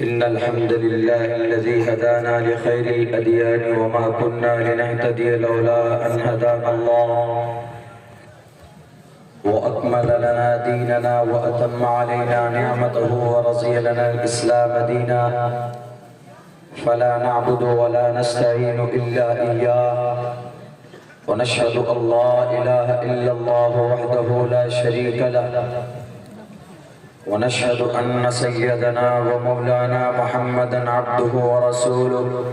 إن الحمد لله الذي هدانا لخير الأديان وما كنا لنهتدي لولا أن هدانا الله وأكمل لنا ديننا وأتم علينا نعمته ورضي لنا الإسلام دينا فلا نعبد ولا نستعين إلا إياه ونشهد أن لا إله إلا الله وحده لا شريك له ونشهد أن سيدنا ومولانا محمدًا عبده ورسوله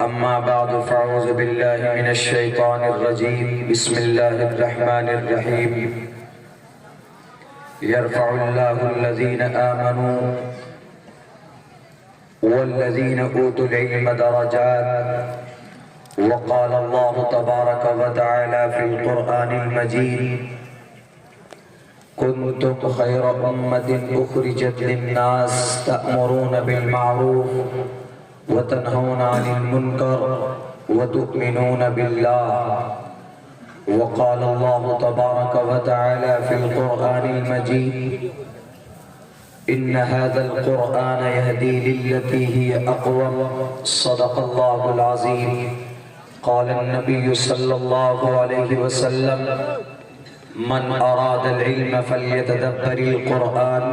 أما بعد فأعوذ بالله من الشيطان الرجيم بسم الله الرحمن الرحيم يرفع الله الذين آمنوا والذين أوتوا العلم درجات وقال الله تبارك وتعالى في القرآن المجيد كنتم خير أمة أخرجت للناس تأمرون بالمعروف وتنهون عن المنكر وتؤمنون بالله وقال الله تبارك وتعالى في القرآن المجيد إن هذا القرآن يهدي للتي هي أقوم صدق الله العظيم قال النبي صلى الله عليه وسلم من أراد العلم فليتدبر القرآن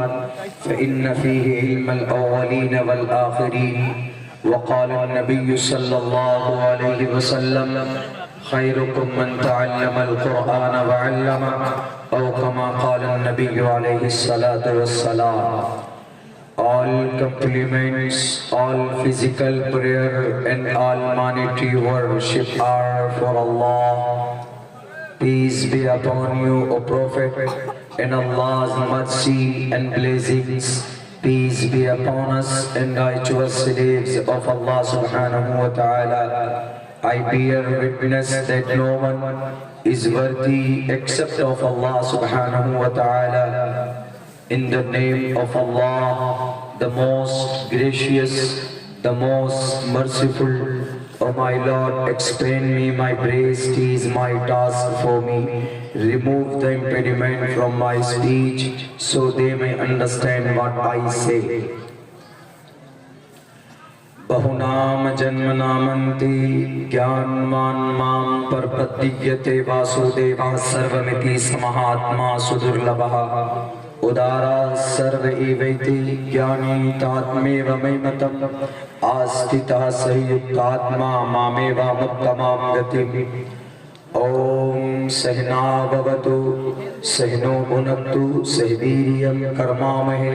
فإن فيه علم الأولين والآخرين وقال النبي صلى الله عليه وسلم خيركم من تعلم القرآن وعلمه أو كما قال النبي عليه الصلاة والسلام. All compliments, all physical prayer and almighty worship are for Allah. Peace be upon you, O Prophet, and Allah's mercy and blessings. Peace be upon us and righteous slaves of Allah subhanahu wa ta'ala. I bear witness that no one is worthy except of Allah subhanahu wa ta'ala. In the name of Allah, the most gracious, the most merciful, O my Lord, expand me my praise, is my task for me. Remove the impediment from my speech, so they may understand what I say. Bahunam janmanamanti jnanman mam parpadiyate vasudeva sarvamiti samahatma sudurlabha Udara sarva evaiti jnani tatmeva maimatam Astita sayuktatma mameva muttamam gatim Om sahna bhavatu sahno bhunaktu sahviriyam karmamahe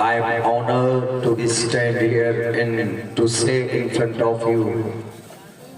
I am honored to be stand here and to say in front of you,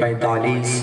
45,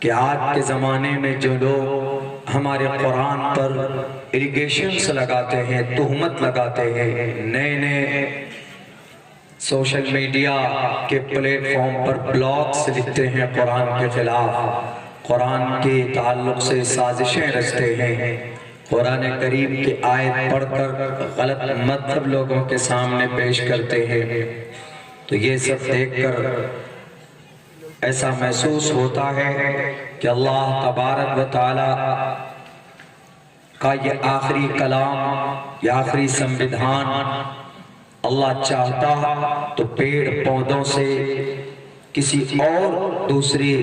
کہ آج کے زمانے میں جو لوگ ہمارے قرآن پر الیگیشنز لگاتے ہیں، تہمت لگاتے ہیں، نئے نئے سوشل میڈیا کے پلیٹ فارم پر بلاگز لکھتے ہیں قرآن کے خلاف، قرآن کے تعلق سے سازشیں رچتے ہیں، قرآن کریم کی آیت پڑھ کر غلط مطلب لوگوں کے سامنے پیش کرتے ہیں، تو یہ سب دیکھ کر ایسا محسوس ہوتا ہے کہ اللہ تبارک و تعالی کا یہ آخری کلام، یہ آخری سنویدھان، اللہ چاہتا تو پیڑ پودوں سے کسی اور دوسری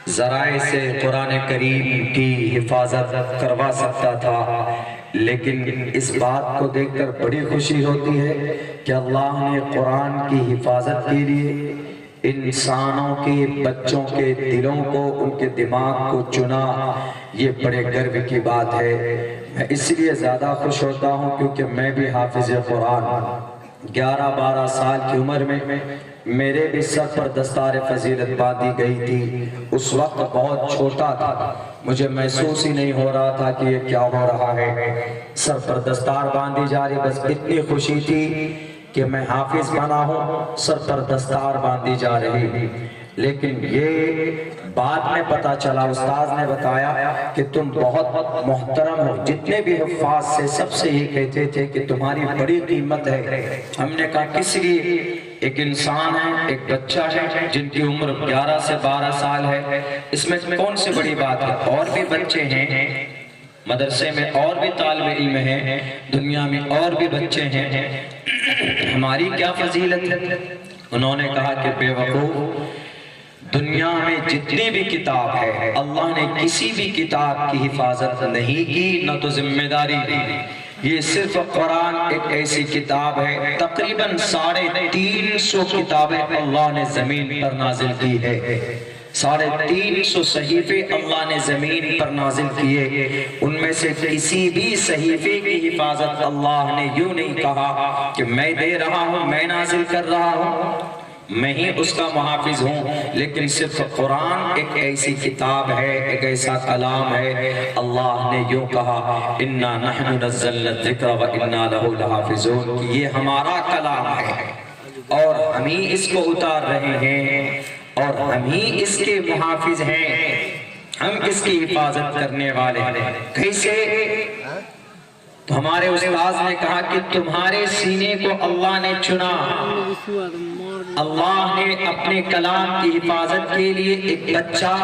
ذرائع سے قرآن کریم کی حفاظت کروا سکتا تھا، لیکن اس بات کو دیکھ کر بڑی خوشی ہوتی ہے کہ اللہ نے قرآن کی حفاظت کے لیے انسانوں کے، بچوں کے دلوں کو، ان کے دماغ کو چنا۔ یہ بڑے گرو کی بات ہے۔ میں اس لیے زیادہ خوش ہوتا ہوں کیونکہ میں بھی حافظ قرآن 11-12 سال کی عمر میں میرے بھی سر پر دستار فضیلت باندھی گئی تھی۔ اس وقت بہت چھوٹا تھا، مجھے محسوس ہی نہیں ہو رہا تھا کہ یہ کیا ہو رہا ہے، سر پر دستار باندھی جا رہی، بس اتنی خوشی تھی کہ میں حافظ بنا ہوں، سر پر دستار باندھی جا رہی۔ لیکن یہ بعد میں پتا چلا، استاذ نے بتایا کہ تم بہت محترم ہو، جتنے بھی حفاظ سے سب سے یہ کہتے تھے کہ تمہاری بڑی قیمت ہے۔ ہم نے کہا کس لیے؟ ایک انسان ہے، ایک بچہ ہے جن کی عمر 11 سے 12 سال ہے، اس میں کون سی بڑی بات ہے؟ اور بھی بچے ہیں مدرسے میں، اور بھی طالب علم ہیں، دنیا میں اور بھی بچے ہیں، ہماری کیا فضیلت ہے؟ انہوں نے کہا کہ بے وقوف، دنیا میں جتنی بھی کتاب ہے اللہ نے کسی بھی کتاب کی حفاظت نہیں کی، نہ تو ذمہ داری دی۔ یہ صرف قرآن ایک ایسی کتاب ہے، تقریباً 350 کتابیں اللہ نے زمین پر نازل کی ہے، 350 صحیفے اللہ نے زمین پر نازل کیے، ان میں سے کسی بھی صحیفے کی حفاظت اللہ نے یوں نہیں کہا کہ میں دے رہا ہوں، میں نازل کر رہا ہوں، میں ہی اس کا محافظ ہوں، لیکن صرف قرآن ایک ایسی کتاب ہے، ایک ایسا کلام ہے، اللہ نے یوں کہا اِنَّا نَحْنُ نَزَّلْنَا الذِّكْرَ وَإِنَّا لَهُ لَحَافِظُونَ، کہ یہ ہمارا کلام ہے اور ہم ہی اس کو اتار رہے ہیں اور ہم ہی اس کے محافظ ہیں، ہم اس کی حفاظت کرنے والے ہیں۔ کیسے؟ تو ہمارے استاذ نے کہا کہ تمہارے سینے کو اللہ نے چنا، اللہ نے اپنے کلام کی حفاظت کے لیے ایک بچہ،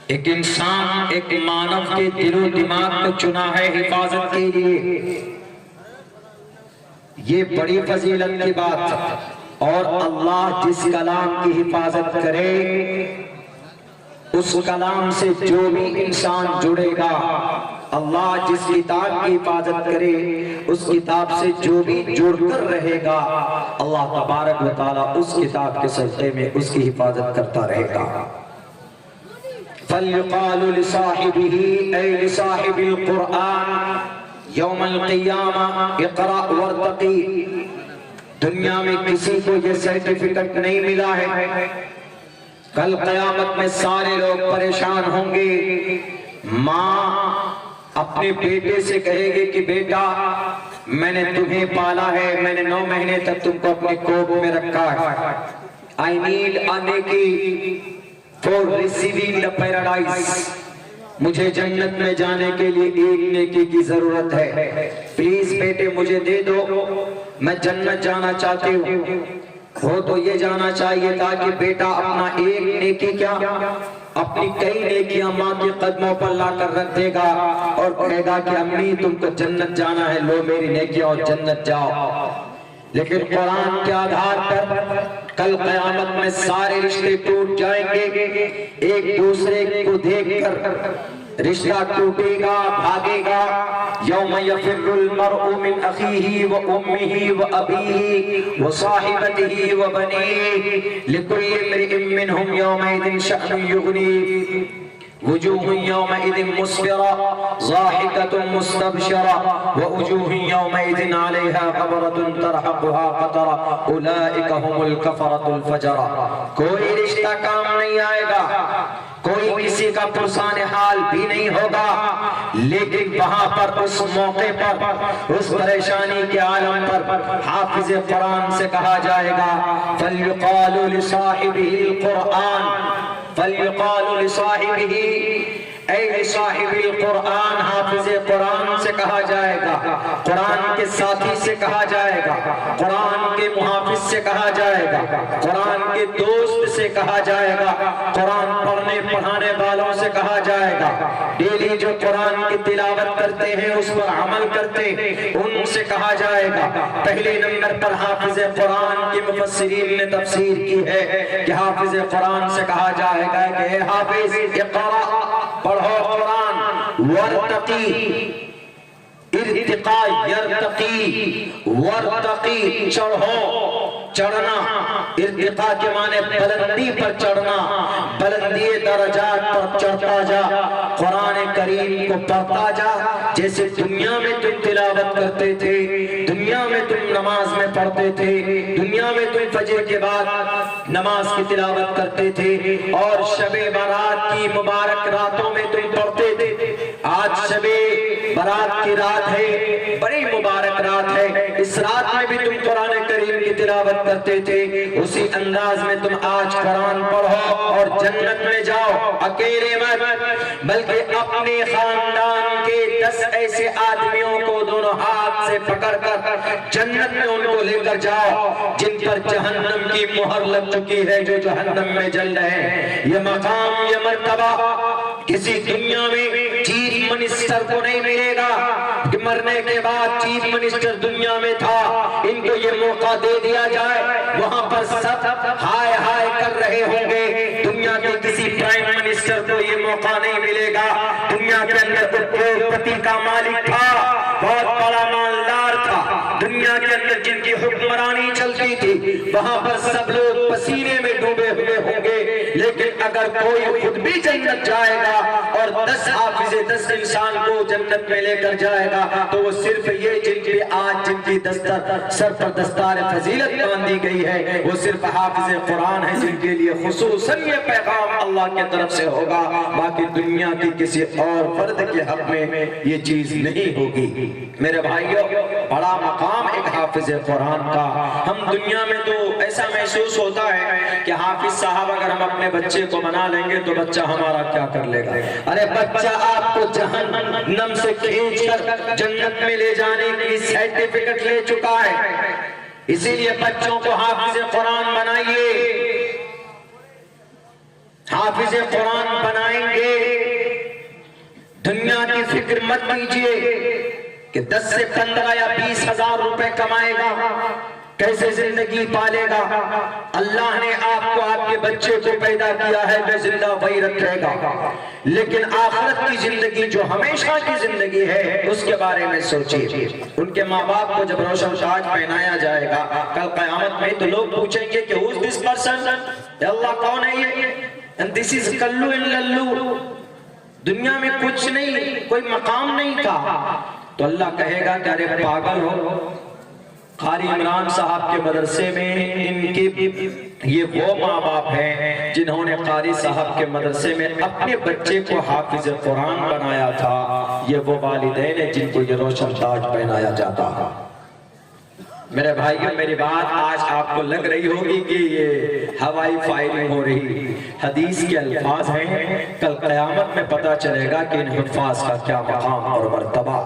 ایک انسان، ایک مانو کے دل و دماغ کو چنا ہے حفاظت کے لیے۔ یہ بڑی فضیلت کی بات ہے، اور اللہ جس کلام کی حفاظت کرے اس کلام سے جو بھی انسان جڑے گا، اللہ جس کتاب کی حفاظت کرے اس کتاب سے جو بھی جڑ کر رہے گا، اللہ تبارک و تعالیٰ اس کتاب کے صدقے میں اس کی حفاظت کرتا رہے گا۔ فَلْيُقَالُ لِصَاحِبِهِ اَيْ لِصَاحِبِ الْقُرْآنِ يَوْمَ الْقِيَامَةِ اقْرَأْ وَارْتَقِي۔ دنیا میں کسی کو یہ سرٹیفکیٹ نہیں ملا ہے، کل قیامت میں سارے لوگ پریشان ہوں گے۔ ماں اپنے بیٹے سے کہے گے کہ بیٹا میں نے تمہیں پالا ہے، میں نے 9 مہینے تک تم کو اپنے کوکھ میں رکھا ہے، I need a نیکی for receiving the paradise، مجھے جنت میں جانے کے لیے ایک نیکی کی ضرورت ہے، پلیز بیٹے مجھے دے دو، میں جنت جانا چاہتی ہوں۔ وہ تو یہ جانا چاہیے تھا کہ بیٹا اپنا ایک نیکی کیا، اپنی کئی نیکیاں ماں کے قدموں پر لا کر رکھ دے گا اور کہے گا کہ امی تم کو جنت جانا ہے، لو میری نیکیاں اور جنت جاؤ۔ لیکن قرآن کے آدھار پر کل قیامت میں سارے رشتے ٹوٹ جائیں گے، ایک دوسرے کو دیکھ کر رشتہ ٹوٹے گا، بھاگے گا۔ یوم یفر المرء من اخیہ وامہ وابیہ وصاحبتہ وبنیہ لکل امرئ منہم یومئذ شأن یغنیہ وجوہ یومئذ مسفرہ ضاحکۃ مستبشرہ ووجوہ یومئذ علیہا غبرۃ ترہقها قطرہ اولئک هم الکفرۃ الفجرہ۔ کوئی رشتہ کام نہیں آئے گا، کوئی کسی کا پرسان حال بھی نہیں ہوگا، لیکن وہاں پر اس موقع پر اس پریشانی کے عالم پر حافظ قرآن سے کہا جائے گا فَلْيُقَالُ لِصَاحِبِهِ الْقُرْآنِ فَلْيُقَالُ لِصَاحِبِهِ اے لصاحب القرآن، حافظ قرآن سے کہا جائے گا، قرآن کے ساتھی سے کہا جائے گا، قرآن کے محافظ سے کہا جائے گا، قرآن کے دوست سے کہا جائے گا، قرآن پڑھنے پڑھانے والوں سے کہا جائے گا، ڈیلی جو قرآن کی تلاوت کرتے ہیں اس پر عمل کرتے ہیں ان سے کہا جائے گا۔ پہلے نمبر پر حافظ قرآن کی مفسرین نے تفسیر کی ہے کہ حافظ قرآن سے کہا جائے گا کہ اے حافظ اقرأ، پڑھو قرآن، ورتقی، ارتقاء یرتقی، ورتقی چڑھو، چڑھنا، ارتقاء کے معنی بلندی پر چڑھنا، بلندی درجات پر چڑھتا جا، قرآن کریم کو پڑھتا جا، جیسے دنیا میں تم تلاوت کرتے تھے، دنیا میں تم نماز میں پڑھتے تھے، دنیا میں تم فجر کے بعد نماز کی تلاوت کرتے تھے اور شب برات کی مبارک راتوں میں تم پڑھتے تھے۔ آج شب برات کی رات ہے، بڑی مبارک رات ہے، اس رات میں بھی تم قرآن کریم کی تلاوت کرتے تھے، اسی انداز میں تم آج قرآن پڑھو اور جنت میں جاؤ، اکیلے مت بلکہ اپنے خاندان کے 10 ایسے آدمیوں کو دونوں ہاتھ سے پکڑ کر جنت میں ان کو لے کر جاؤ جن پر جہنم کی مہر لگ چکی ہے، جو جہنم میں جل رہے ہیں۔ یہ مقام، یہ مرتبہ کسی دنیا میں چیف منسٹر کو نہیں ملے گا کہ مرنے کے بعد چیف منسٹر دنیا میں تھا، ان کو یہ موقع دے دیا جائے، وہاں پر سب ہائے ہائے کر رہے ہوں گے۔ دنیا کے کسی پرائم منسٹر کو یہ موقع نہیں ملے گا۔ دنیا کے اندر کروڑپتی کا مالک تھا، بہت بڑا مالدار تھا، دنیا کے اندر جن کی حکمرانی چلتی تھی وہاں پر سب لوگ پسینے میں ڈوبے ہوئے ہوں گے، لیکن اگر کوئی خود بھی جنت جائے گا اور 10 حافظ 10 انسان کو جنت میں لے کر جائے گا تو وہ صرف یہ جن پہ آج جن کی سر پر دستار فضیلت باندھی گئی ہے وہ صرف حافظ قرآن ہے، جن کے لیے خصوصاً یہ پیغام اللہ کی طرف سے ہوگا، باقی دنیا کی کسی اور فرد کے حق میں یہ چیز نہیں ہوگی۔ میرے بھائیوں، بڑا مقام ایک حافظ قرآن کا۔ ہم دنیا میں تو ایسا محسوس ہوتا ہے کہ حافظ صاحب اگر ہم اپنے بچے کو بنا لیں گے تو بچہ ہمارا کیا کر لے گا؟ ارے بچہ آپ کو جہنم سے کھینچ کر جنت میں لے جانے کی سرٹیفکیٹ لے چکا ہے، اسی لیے بچوں کو حافظ قرآن بنائیے، حافظ قرآن بنائیں گے، دنیا کی فکر مت کیجیے کہ 10 سے 15 یا 20 ہزار روپے کمائے گا، کیسے زندگی پالے گا۔ اللہ نے آپ کو آپ کے بچے کو پیدا کیا ہے جو زندہ وہی رکھے گا، لیکن آخرت کی زندگی جو ہمیشہ کی زندگی ہے اس کے بارے میں سوچیے۔ ان کے ماں باپ کو جب روشن تاج پہنایا جائے گا کل قیامت میں تو لوگ پوچھیں گے کہ who is this person؟ اللہ کون ہے یہ؟ and this is کلو ان للو، دنیا میں کچھ نہیں، کوئی مقام نہیں تھا۔ تو اللہ کہے گا کہ ارے پاگل ہو، قاری عمران صاحب کے مدرسے میں ان کے یہ وہ ماں باپ ہیں جنہوں نے قاری صاحب کے مدرسے میں اپنے بچے کو حافظ قرآن بنایا تھا، یہ وہ والدین ہیں جن کو یہ روشن تاج پہنایا جاتا ہے۔ میرے بھائیوں، میری بات آج آپ کو لگ رہی ہوگی کہ یہ ہوائی فائرنگ ہو رہی، حدیث کے الفاظ ہیں، کل قیامت میں پتہ چلے گا کہ ان حفاظ کا کیا مقام اور مرتبہ۔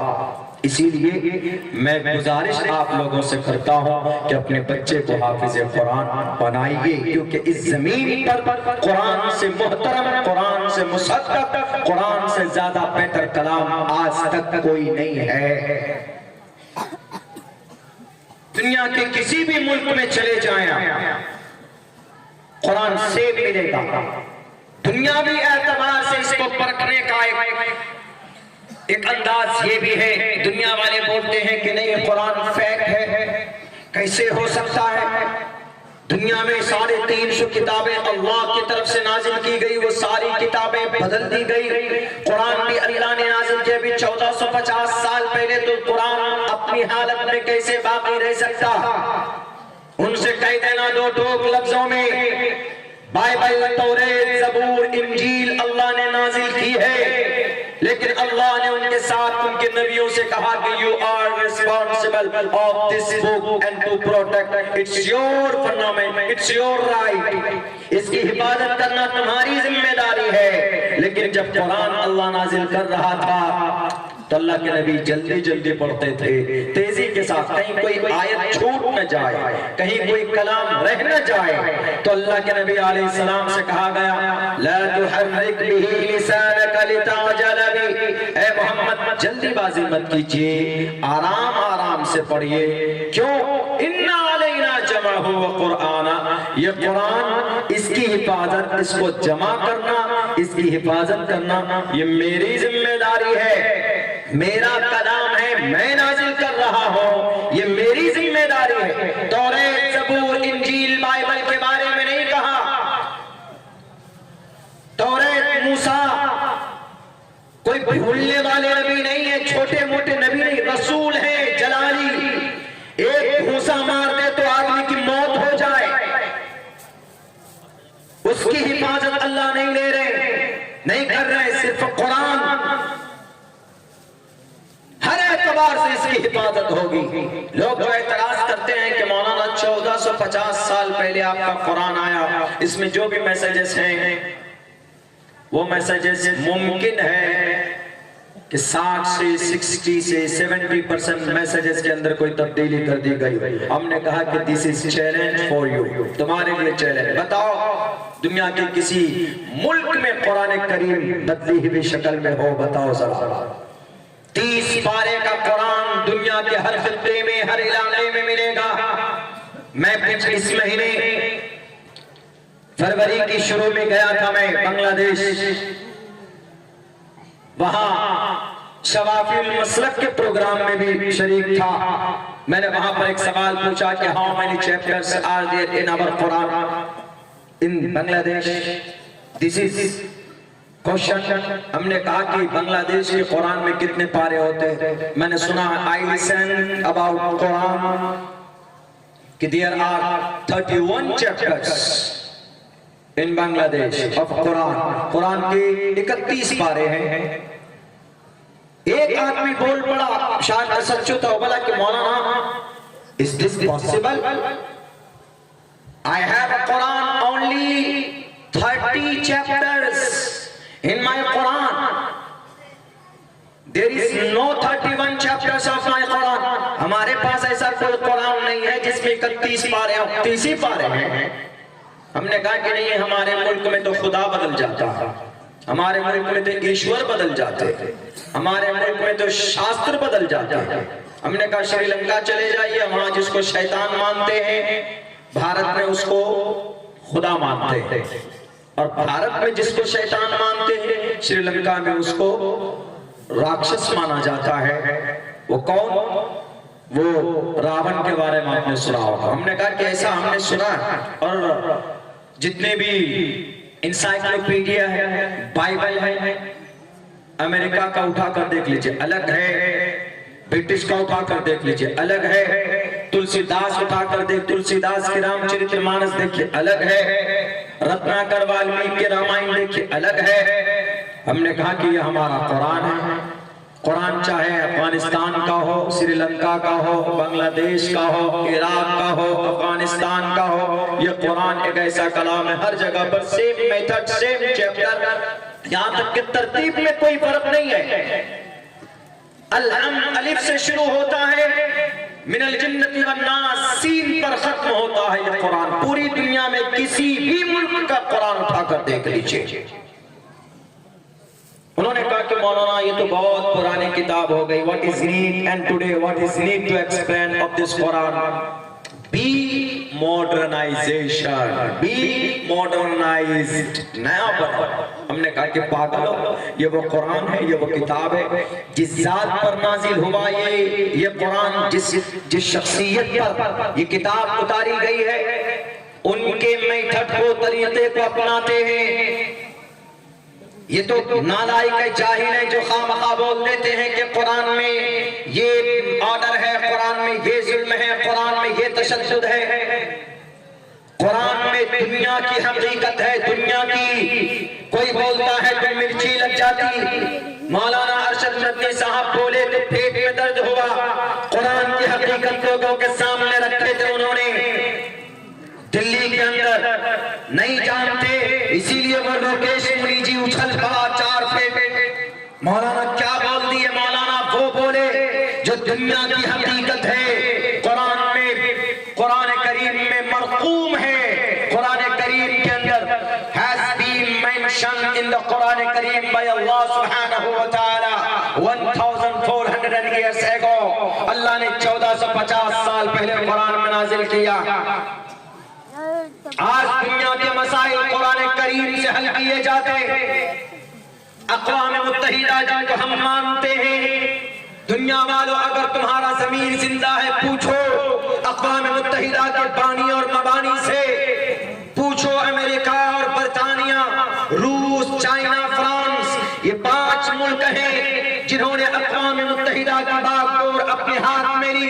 اسی لیے میں گزارش آپ لوگوں سے کرتا ہوں کہ اپنے بچے کو حافظ قرآن بنائیے، کیونکہ اس زمین پر قرآن سے محترم، قرآن سے مصدق، قرآن سے زیادہ بہتر کلام آج تک کوئی نہیں ہے۔ دنیا کے کسی بھی ملک میں چلے جائیں قرآن سے ملے گا۔ دنیاوی اعتبار سے اس کو پرکھنے کا ایک انداز یہ بھی ہے، دنیا والے بولتے ہیں کہ نہیں یہ قرآن فیک ہے، کیسے ہو سکتا ہے؟ دنیا میں 350 کتابیں اللہ کی طرف سے نازل کی گئی، وہ ساری کتابیں بدل دی گئی۔ قرآن بھی اللہ نے نازل کیا بھی 1450 سال پہلے، تو قرآن اپنی حالت میں کیسے باقی رہ سکتا؟ ان سے کہہ دینا دو ٹوک لفظوں میں، بائبل، توریت، زبور، انجیل کی ہے، لیکن اللہ نے ان کے ساتھ ان کے نبیوں سے کہا کہ you are responsible of this book and to protect it's your phenomenon, it's your right، اس کی حفاظت کرنا تمہاری ذمہ داری ہے۔ لیکن جب قرآن اللہ نازل کر رہا تھا تو اللہ کے نبی جلدی جلدی پڑھتے تھے، تیزی کے ساتھ، کہیں کوئی آیت چھوٹ نہ جائے، کہیں کوئی کلام رہ نہ جائے۔ تو اللہ کے نبی علیہ السلام سے کہا گیا لا تحرک به لسانک لتعجل به، اے محمد جلدی بازی مت کیجیے، آرام آرام سے پڑھیے۔ کیوں؟ اِنَّ عَلَيْنَا جَمْعَهُ وَقُرْآنَا، یہ قرآن، اس کی حفاظت، اس کو جمع کرنا، اس کی حفاظت کرنا یہ میری ذمہ داری ہے، میرا کلام ہے، میں نازل کر رہا ہوں، یہ میری ذمہ داری ہے۔ توریت، زبور، انجیل، بائبل کے بارے میں نہیں کہا، توریت، موسیٰ کوئی بھولنے والے نبی نہیں ہے، چھوٹے موٹے نبی نہیں، رسول ہیں جلالی، ایک گھوسا مار دے تو آدمی کی موت ہو جائے، اس کی حفاظت اللہ نہیں لے رہے، نہیں کر رہے، صرف قرآن، ہر اعتبار سے اس کی حفاظت ہوگی۔ لوگ جو اعتراض کرتے ہیں کہ مولانا 1450 سال پہلے آپ کا قرآن آیا، اس میں جو بھی میسیجز ہیں وہ میسیجز ممکن ہے کہ 60 سے 60 سے 70% میسیجز کے اندر کوئی تبدیلی کر دی گئی۔ ہم نے کہا کہ this is challenge for you، تمہارے لیے چیلنج، بتاؤ دنیا کے کسی ملک میں قرآن کریم بدلی ہوئی شکل میں ہو، بتاؤ ذرا۔ 30 پارے کا قرآن دنیا کے ہر خطے میں، ہر علاقے میں ملے گا۔ میں اس مہینے فروری کی شروع میں گیا تھا، میں بنگلہ دیش، وہاں شوافی المسلک کے پروگرام میں بھی شریک تھا۔ میں نے وہاں پر ایک سوال پوچھا کہ how many chapters are there in our Quran in Bangladesh? This is کوشن۔ ہم نے کہا کہ بنگلہ دیش کے قرآن میں کتنے پارے ہوتے ہیں؟ میں نے سنا I listen about قرآن کہ there are 31 chapters in بنگلہ دیش of قرآن، قرآن کے 31 پارے ہیں۔ ایک آدمی بول پڑا، شاید سچو تھا، بولا کہ مولانا is this possible? I have Quran only 30 chapters in my Quran. There is no 31 chapters of my Quran. ہمارے پاس ایسا کوئی قرآن نہیں ہے جس میں 31 پارے ہیں، 30 پارے ہیں۔ ہم نے کہا کہ نہیں، ہمارے ملک میں تو خدا بدل جاتا ہے، ہمارے ملک میں تو ایشور بدل جاتے ہیں، ہمارے ملک میں تو شاستر بدل جاتے ہیں۔ ہم نے کہا شری لنکا چلے جائیے، وہاں جس کو شیطان مانتے ہیں، بھارت میں اس کو خدا مانتے ہیں، اور بھارت میں جس کو شیطان مانتے ہیں، شری لنکا میں اس کو راکشس مانا جاتا ہے۔ وہ کون؟ وہ راون کے بارے میں آپ نے سنا ہوگا۔ ہم نے کہا کہ ایسا ہم نے سنا ہے، اور جتنے بھی انسائکلوپیڈیا ہے، بائبل ہے، امریکہ کا اٹھا کر دیکھ لیجئے الگ ہے، برٹش کا اٹھا کر دیکھ لیجئے الگ ہے، تلسی داس اٹھا کر دیکھ، تلسی داس کی رام چرتر مانس دیکھئے الگ ہے، رتناکر والمیک کے رامائن دیکھئے الگ ہے۔ ہم نے کہا کہ یہ ہمارا قرآن ہے۔ قرآن چاہے افغانستان کا ہو، سری لنکا کا ہو، بنگلہ دیش کا ہو، عراق کا ہو، افغانستان کا ہو، یہ قرآن ایک ایسا کلام ہے، ہر جگہ پر سیم میتھڈ، سیم چیپٹر، یہاں تک کہ ترتیب میں کوئی فرق نہیں ہے۔ الحمد الف سے شروع ہوتا ہے، من الجنت والناس سین پر ختم ہوتا ہے یہ قرآن۔ پوری دنیا میں کسی بھی ملک کا قرآن اٹھا کر دیکھ لیجئے۔ انہوں نے کہا کہ مولانا یہ تو بہت پرانی کتاب ہو گئی، what is need and today what is need to explain of this Quran? Be modernization, be modernized، نیا بنا۔ ہم نے کہا کہ پاگل ہو، یہ وہ قرآن ہے، یہ وہ کتاب ہے جس ذات پر نازل ہوا یہ قرآن، جس شخصیت پر یہ کتاب اتاری گئی ہے، ان کے میتھڈ کو، طریقے کو اپناتے ہیں۔ یہ تو نالائق جاہل ہیں جو خواہ بول دیتے ہیں کہ قرآن میں یہ آرڈر ہے، قرآن میں یہ ظلم ہے، قرآن میں یہ تشدد ہے، قرآن میں دنیا کی حقیقت ہے، دنیا کی۔ کوئی بولتا ہے تو مرچی لگ جاتی. مولانا ارشد مدنی صاحب بولے تو پیٹ میں درد ہوا. قرآن کی حقیقت لوگوں کے سامنے رکھے تھے انہوں نے. دلی کے اندر نہیں جانتے, اسی لیے وہ لوکیش منی جی اچھل پڑا 4 فٹ. مولانا کیا بول دیے؟ مولانا وہ بولے جو دنیا کی حقیقت ہے قرآن میں, قرآن کریم میں مرقوم ہے. قرآن کریم کے اندر has been mentioned in the Quran Kareem by Allah subhanahu wa ta'ala 1400 years ago. اللہ نے 1450 سال پہلے قرآن میں نازل کیا. آج دنیا کے مسائل قرآن کریم سے حل کیے جاتے ہیں. اقوام متحدہ جن کو ہم مانتے ہیں, دنیا والوں اگر تمہارا ضمیر زندہ ہے پوچھو اقوام متحدہ کے بانی اور مبانی سے, پوچھو امریکہ اور برطانیہ, روس, چائنا, فرانس, یہ 5 ملک ہیں جنہوں نے اقوام متحدہ کی باغ ڈور اپنے ہاتھ میں لی.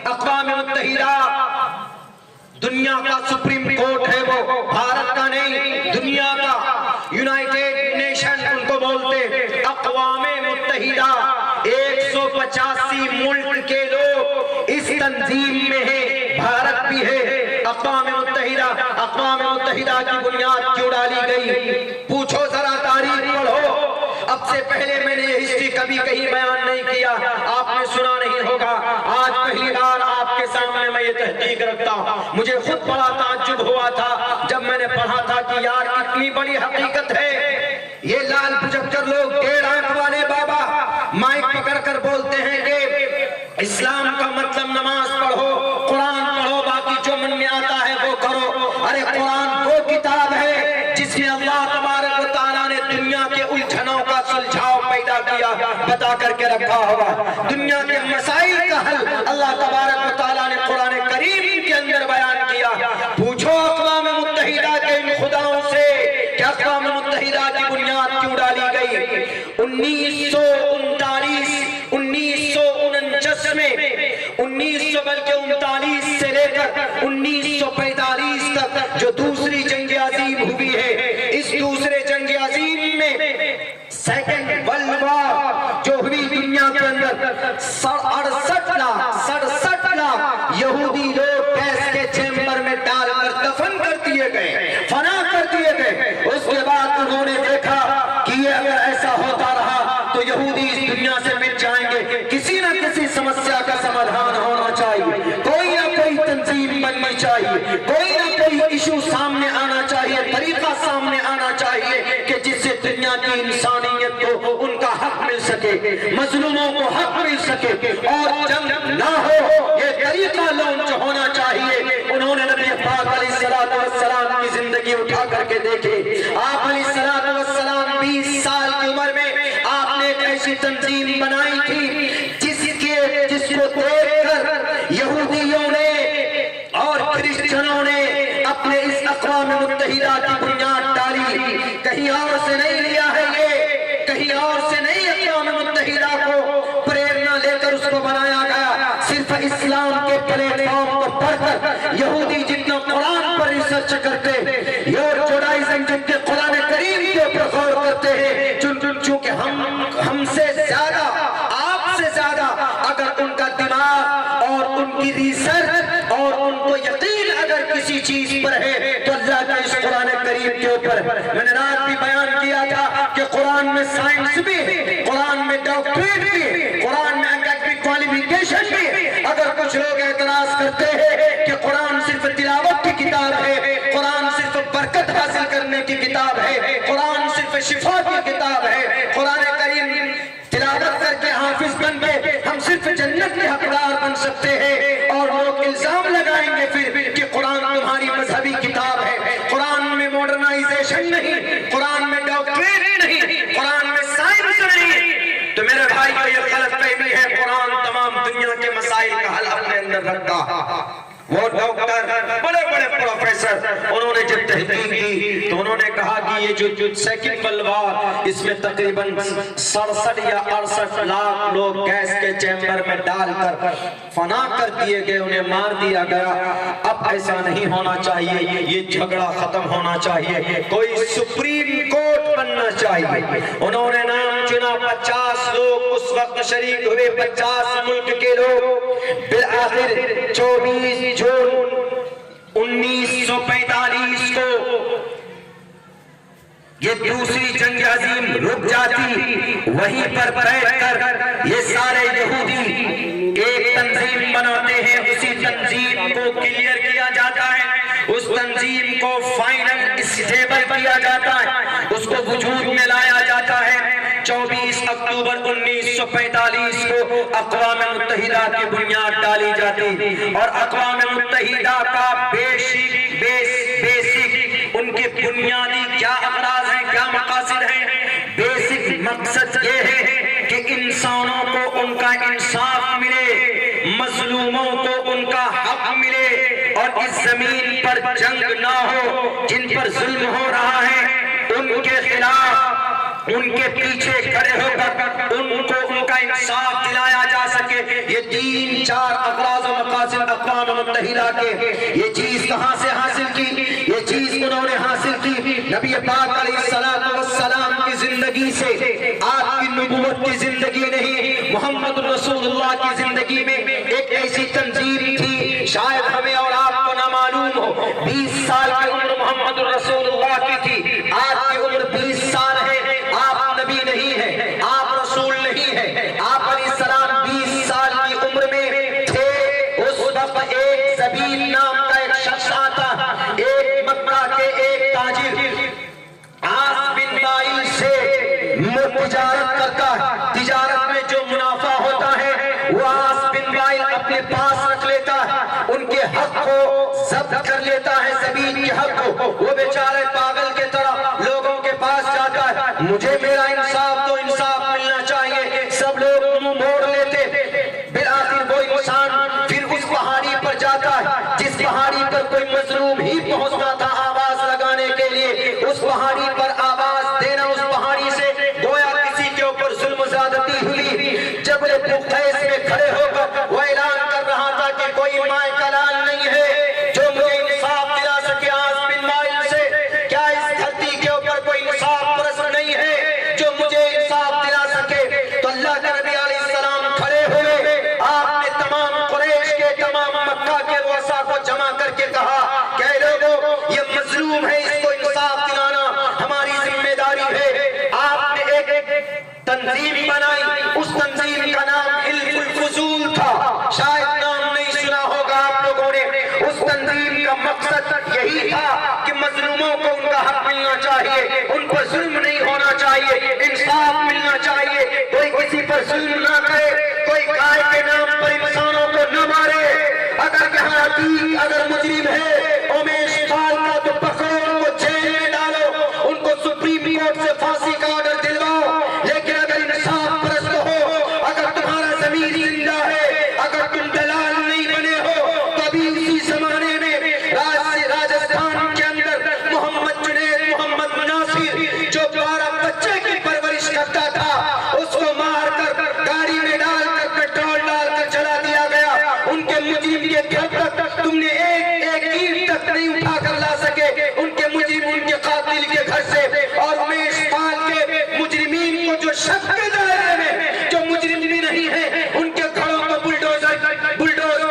اقوام متحدہ دنیا کا سپریم کورٹ ہے, وہ بھارت کا نہیں, دنیا کا. یونائٹڈ نیشن ان کو بولتے. اقوام متحدہ 185 ملک کے لوگ اس تنظیم میں ہیں, بھارت بھی ہے. اقوام متحدہ, اقوام متحدہ کی بنیاد کیوں ڈالی گئی؟ پوچھو ذرا, تاریخ پڑھو. اب سے پہلے میں نے یہ ہسٹری کبھی کہیں بیان نہیں کیا, آپ نے سنا نہیں ہوگا. آج پہلی بار آپ کے سامنے میں یہ تحقیق رکھتا ہوں. مجھے خود بڑا تعجب ہوا تھا جب میں نے پڑھا تھا کہ یار اتنی بڑی حقیقت ہے. یہ لال پروجیکٹر لوگ 1.5 آنکھ والے بابا مائک پکڑ کر بولتے ہیں کہ اسلام کا مطلب نماز پڑھو, قرآن پڑھو, باقی جو من میں آتا ہے وہ کرو. ارے قرآن وہ کتاب ہے جس میں اللہ تبارک و تعالیٰ نے دنیا کے الجھنوں کا سلجھاؤ پیدا کیا, بتا کر کے رکھا ہوا. دنیا کے مسائل کا حل اللہ تبارک و تعالیٰ نے قرآن کریم کے اندر بیان کیا. پوچھو اقوام متحدہ کے ان خداؤں سے کہ اقوام متحدہ کی بنیاد کیوں ڈالی گئی؟ 1949 میں 1939 سے لے کر 1945 تک جو دوسری جنگ عظیم ہوئی ہے, اس دوسرے جنگ عظیم میں سیکنڈ ورلڈ وار جو ہوئی دنیا کے اندر 68 لاکھ یہودی لوگ گیس کے چیمبر میں ڈال کر دفن کر دیے گئے, فنا کر دیے گئے. اس کے بعد انہوں نے دیکھا کہ یہ اگر ایسا ہوتا رہا تو یہودی اس دنیا سے مٹ جائیں گے. کسی نہ کسی سمسیا کا سمادھان ہونا چاہیے, کوئی نہ کوئی تنظیم بننی چاہیے, کوئی نہ کوئی ایشو سامنے آنا چاہیے, طریقہ سامنے آنا چاہیے کہ جس سے دنیا کی انسانیت کو ان کا حق مل سکے, مظلوموں کو حق مل سکے اور جنگ نہ ہو. یہ طریقہ لانچ ہونا چاہیے. انہوں نے نبی پاک علیہ الصلوۃ والسلام کی زندگی اٹھا کر کے دیکھے. آپ علیہ الصلوۃ والسلام 20 سال کی عمر میں آپ نے ایک ایسی تنظیم بنائی تھی جس کو دیکھ کر یہودیوں نے اور کرسچنوں نے اپنے اس اقوام متحدہ کی بنیاد ڈالی. کہیں اور سے نہیں لیا ہے, یہ کہیں اور سے نہیں اقوام متحدہ کو پریرنا لے کر اس کو بنایا گیا. صرف اسلام کے پلیٹ فارم کو پڑھ کر یہودی جتنا قرآن پر ریسرچ کرتے, اور جوڈائزم جتنے قرآن کریم کے اوپر غور کرتے ہیں, چونکہ ہم سے زیادہ, آپ سے زیادہ اگر ان کا دماغ اور ان کی ریسرچ اور ان کو یقین اگر کسی چیز پر ہے تو اللہ کے اس قرآن کریم کے اوپر. میں نے رات بھی بیان کیا تھا کہ قرآن میں سائنس بھی ہے, قرآن میں ڈاکٹریٹ بھی ہے, قرآن میں اکیڈمک کوالیفیکیشن بھی ہے. اگر کچھ لوگ اعتراض کرتے ہیں کہ قرآن صرف تلاوت کی کتاب ہے, قرآن صرف برکت حاصل کرنے کی کتاب ہے, قرآن صرف شفا کی کتاب ہے, قرآن کریم تلاوت کر کے حافظ بن کے ہم صرف جنت کے حقدار بن سکتے ہیں, اور لوگ الزام لگائیں گے پھر کہ قرآن تمہاری مذہبی کتاب ہے, قرآن میں ماڈرنائزیشن نہیں, قرآن میں ڈاکٹریٹ نہیں, قرآن میں سائنس نہیں. تو میرے بھائی کو یہ غلط فہمی ہے. قرآن تمام دنیا کے مسائل کا حل اپنے اندر رکھتا. وہ ڈاکٹر, بڑے بڑے پروفیسر, انہوں نے جب تحقیق کی تو انہوں نے کہا کہ یہ جو سیکنڈ ورلڈ وار, اس میں تقریباً 67 یا 68 لاکھ لوگ گیس کے چیمبر میں ڈال کر فنا کر دیے گئے, انہیں مار دیا گیا. اب ایسا نہیں ہونا چاہیے, یہ جھگڑا ختم ہونا چاہیے. کوئی سپریم کورٹ بننا چاہیے۔ انہوں نے نام چنا 50 لوگ اس وقت شریک ہوئے، 50 ملک کے لوگ۔ بالآخر 24 جون 1945 کو یہ دوسری جنگ عظیم رک جاتی۔ وہیں پر بیٹھ کر یہ سارے یہودی ایک تنظیم بناتے ہیں، اسی تنظیم کو کلیئر کیا جاتا ہے، اس تنظیم کو فائنل اسٹیبل کیا جاتا ہے، اس کو وجود میں لایا جاتا ہے۔ 24 اکتوبر 1945 کو اقوام متحدہ کی بنیاد ڈالی جاتی، اور اقوام متحدہ کا بیسک ان کے بنیادی کیا اغراض ہیں، کیا مقاصد ہیں؟ بیسک مقصد یہ ہے کہ انسانوں کو ان کا انصاف ملے، مظلوموں کو ان کا حق ملے، اور اس زمین پر جنگ نہ ہو، جن پر ظلم ہو رہا ہے ان کے خلاف، ان کے پیچھے کھڑے ہو کر ان کو ان کا انصاف دلایا جا سکے۔ یہ 3-4 اغراض و مقاصد اقوام متحدہ کے۔ یہ چیز کہاں سے حاصل کی؟ یہ چیز انہوں نے حاصل کی نبی پاک علیہ السلام کی زندگی سے۔ آپ کی نبوت کی زندگی نہیں، محمد رسول اللہ کی زندگی میں ایک ایسی تنظیم تھی، شاید ہمیں اور آپ کو نہ معلوم ہو، 20 سال کی عمر محمد رسول اللہ کی تھی، آپ کی عمر 20 سال ہے، آپ نبی نہیں ہے، آپ رسول نہیں ہے، آپ علیہ السلام 20 سال کی عمر میں تھے۔ اس وقت ایک زبین نام کا ایک شخص آتا، ایک مکہ کے ایک تاجر عاص بن وائل سے تجارت کرتا ہے۔ تجارت میں جو منافع ہوتا ہے وہ عاص بن وائل اپنے پاس رکھ لیتا ہے، ان کے حق کو ضبط کر لیتا ہے، زمین کے حق کو۔ وہ بیچارے پاگل کے طرح لوگوں کے پاس جاتا ہے، مجھے میرا انصاف تو انصاف ملنا چاہیے، سب لوگ منہ موڑ لیتے۔ بالآخر وہ انسان پھر اس پہاڑی پر جاتا ہے جس پہاڑی پر کوئی مظلوم ہی پہنچتا تھا آواز لگانے کے لیے۔ اس پہاڑی پر آواز دینا، اس پہاڑی سے گویا کسی کے اوپر ظلم زیادتی ہوئی۔ جبل بقیس میں کھڑے ہو کر وہ اعلان کر رہا تھا کہ کوئی مائے کلال نہیں ہے جو مجھے انصاف دلا سکے عاص بن وائل سے۔ کیا اس دھرتی کے اوپر کوئی انصاف پرست نہیں ہے جو مجھے انصاف دلا سکے؟ تو اللہ کے نبی علیہ السلام کھڑے ہوئے، آپ نے تمام قریش کے، تمام مکہ کے رؤساء کو جمع کر کے کہا کہ اے لوگو، یہ مظلوم ہے، اس کو انصاف دلانا ہماری ذمہ داری ہے۔ آپ نے ایک تنظیم بنائی، اس تنظیم کا نام حلف الفضول تھا، شاید نام نہیں سنا ہوگا آپ لوگوں نے۔ اس تنظیم کا مقصد یہی تھا کہ مظلوموں کو ان کا حق ملنا چاہیے، ان پر ظلم نہیں ہونا چاہیے، انصاف ملنا چاہیے، کوئی کسی پر ظلم نہ کرے، کوئی گائے کے نام پر انسانوں کو نہ مارے۔ اگر یہاں عتیق اگر مجرم ہے امیش پال کا تو پکڑو، ان کو جیل میں ڈالو، ان کو سپریم کورٹ سے پھانسی کا آرڈر دلواؤ۔ لیکن اگر انصاف پرست ہو، اگر تمہارا ضمیر زندہ ہے، اگر تم دلال نہیں بنے ہو، تبھی اسی زمانے میں راجستھان کے اندر محمد جنید، محمد مناصر جو 12 بچے کی پرورش کرتا تھا، اس کو مار کر گاڑی میں ڈال کر پیٹرول ڈال کر جلا دیا گیا۔ ان کے مجرم کے گھر تک تم نے ایک اینٹ تک نہیں اٹھا کر لا سکے، ان کے مجرم ان کے قاتل کے گھر سے۔ اور امیش پال کے مجرمین کو جو شک کے دائرے میں جو مجرم بھی نہیں ہے، ان کے گھروں کو بلڈوز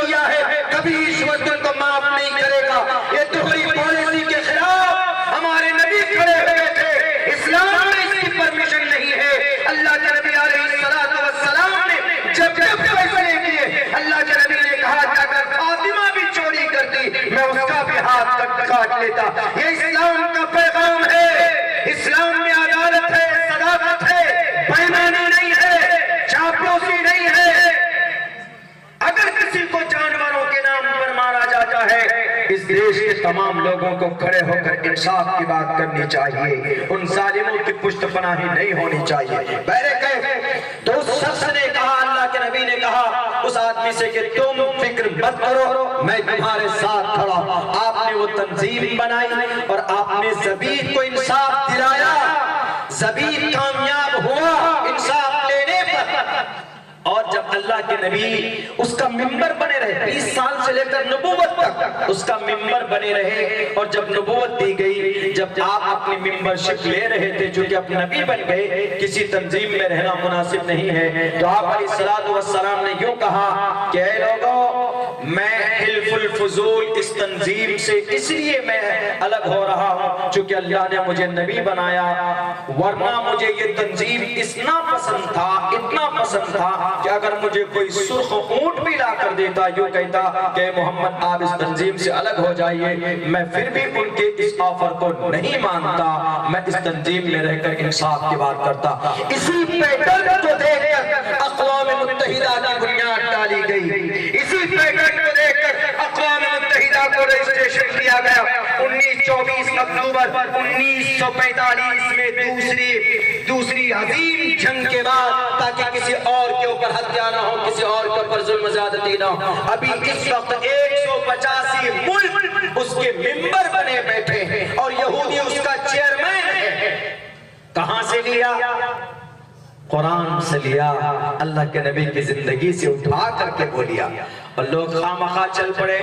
کیا ہے، کبھی ایشور تم کو معاف نہیں کرے گا۔ یہ تمہاری پالیسی کے خلاف ہمارے نبی کھڑے ہوئے تھے، اسلام میں اس کی پرمیشن نہیں ہے۔ اللہ کے نبی علیہ السلام نے جب فیصلے کیے، اللہ کے نبی نے کہا کہ اگر فاطمہ بھی چوری کرتی میں اس کا بھی ہاتھ کاٹ لیتا۔ یہ اسلام کا پیغام ہے، اسلام میں عدالت ہے، صداقت ہے، بےایمانی نہیں ہے، چاپلوسی نہیں ہے۔ اگر کسی کو جانوروں کے نام پر مارا جاتا ہے، اس دیش کے تمام لوگوں کو کھڑے ہو کر انصاف کی بات کرنی چاہیے، ان ظالموں کی پشت پناہی نہیں ہونی چاہیے۔ تو اس شخص نے کہا، اللہ کے نبی نے کہا اس آدمی سے کہ تم فکر مت کرو، میں تمہارے ساتھ کھڑا۔ آپ نے وہ تنظیم بنائی اور آپ نے زبیر کو انصاف دلایا، زبیر کامیاب ہوا انصاف لینے پر۔ اور جب اللہ کے نبی اس کا ممبر بنے رہے، 20 سال سے لے کر نبوت تک اس کا ممبر بنے رہے، اور جب نبوت دی گئی، جب آپ اپنی ممبرشپ لے رہے تھے چونکہ اب نبی بن گئے کسی تنظیم میں رہنا مناسب نہیں ہے تو آپ علیہ السلام نے یوں کہا کہ اے لوگو میں حلف الفضول اس تنظیم سے اس لیے میں الگ ہو رہا ہوں چونکہ اللہ نے مجھے نبی بنایا ورنہ مجھے یہ تنظیم اتنا پسند تھا کہ اگر مجھے کوئی سرخ اونٹ بھی لا کر دیتا یوں کہتا کہ محمد آپ اس تنظیم سے الگ ہو جائیے میں پھر بھی ان کے اس آفر کو نہیں مانتا میں اس تنظیم میں رہ کر انصاف کی بات کرتا اسی پیٹرن کو دیکھ کر اقوام متحدہ کی بنیاد ڈالی گئی اسی پیٹرن کو دیکھ کر اقوام متحدہ کو رجسٹریشن کیا گیا 24 اکتوبر 1945 میں دوسری عظیم جنگ کے بعد تاکہ کسی اور کے اوپر ہتھیا نہ ہو کسی اور کے اوپر ظلم زیادتی نہ ہو ابھی اس وقت 185 ملک اس کے ممبر بنے بیٹھے ہیں اور یہودی اس کا چیئرمین ہے کہاں سے لیا قرآن سے لیا اللہ کے نبی کی زندگی سے اٹھا کر کے وہ لیا اور لوگ خامخواہ چل پڑے